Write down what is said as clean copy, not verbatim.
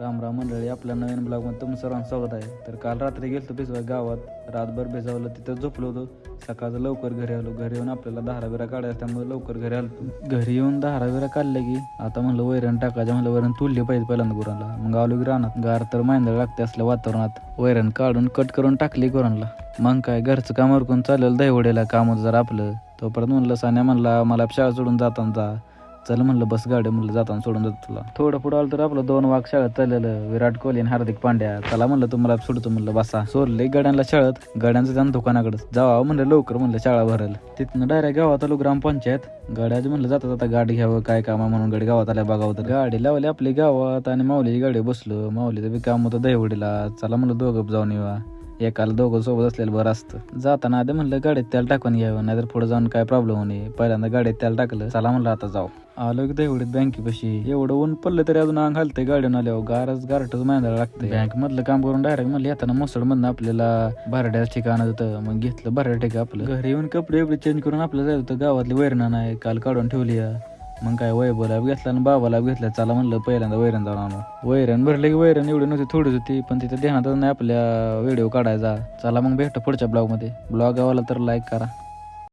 राम राम मंडळी, आपल्या नवीन ब्लॉगमध्ये तुमचं सर्वांचं स्वागत आहे. तर काल रात्री गेलतो भिजवाय गावात, रातभर भिजवलं, तिथं झोपलो होतो. सकाळचं लवकर घरी आलो. घरी येऊन आपल्याला धाराबिरा काढायचं, त्यामुळे लवकर घरी आलो. घरी येऊन धाराबिरा काढलं की आता म्हणलं वैरण टाकायचं, म्हणलं वैरण तुलली पाहिजे पहिल्यांदा गुरांना. मग आलो की रानात, गार तर मांदळ लागते असल्या वातावरणात. वैरण काढून कट करून टाकली गुरांना. मग काय घरचं काम उरकून चाललेलं दहीवड्याला काम होतं जरा आपलं. तोपर्यंत म्हणलं सान्या म्हणला मला शाळा सोडून जाताना जा. चल म्हणलं बस गाडी, म्हणलं जाताना सोडून जातो तुला. थोडं पुढं आलं तर आपलं 2 वाघ शाळेत चाललेलं, विराट कोहली आणि हार्दिक पांड्या. चला म्हणलं तुम्हाला सोडतो, म्हणलं बसा. सोडले गाड्यांना शाळेत, गाड्यांचं जाणं दुकानाकडे जावा म्हणलं लवकर, म्हणलं शाळा भरेल. तिथनं डायरेक्ट गावात आलो ग्रामपंचायत. गाड्याचं म्हणलं जाता जाता गाडी घ्यावं, काय कामा म्हणून गाडी गावात आल्या बघावं. तर गाडी लावली आपली गावात आणि माऊलीची गाडी बसलो. माऊलीचं बी काम होतं दहीवडीला. चला म्हणलं दोघं जाऊन येवा, एकाला दोघं सोबत असलेलं बरं असतं. जाताना आधी म्हणलं गाडीत तेल टाकून घ्यावं, नाहीतर पुढे जाऊन काय प्रॉब्लेम होणे. पहिल्यांदा गाडीत तेल टाकलं, चला म्हणलं आता जाऊ. आलो की दहीवडीत बँकेपाशी. एवढं ऊन पडलं तरी अजून अंग घालतंय गाडीवर आल्यावर. गारटच मांदायला लागतंय. बँक मधलं काम करून डायरेक्ट म्हणलं येताना मोसड मधनं आपल्याला भरड्याचं ठिकाण होतं. मग घेतलं भरड्या ठिकाण आपलं. घरी येऊन कपडे चेंज करून आपल्याला जायचं होतं. गावातली वैरणा नाही काल काढून ठेवली. मग काय वैभवला घेतला आणि बाबाला घेतला. चला म्हणलं पहिल्यांदा वैरण जाऊन आणू. वैरण भरले की वैरण एवढी नव्हती, थोडीच होती, पण तिथे ध्यानातच नाही आपल्या व्हिडिओ काढायचा. चला मग भेटतो पुढच्या ब्लॉगमध्ये. ब्लॉग आवडला तर लाईक करा.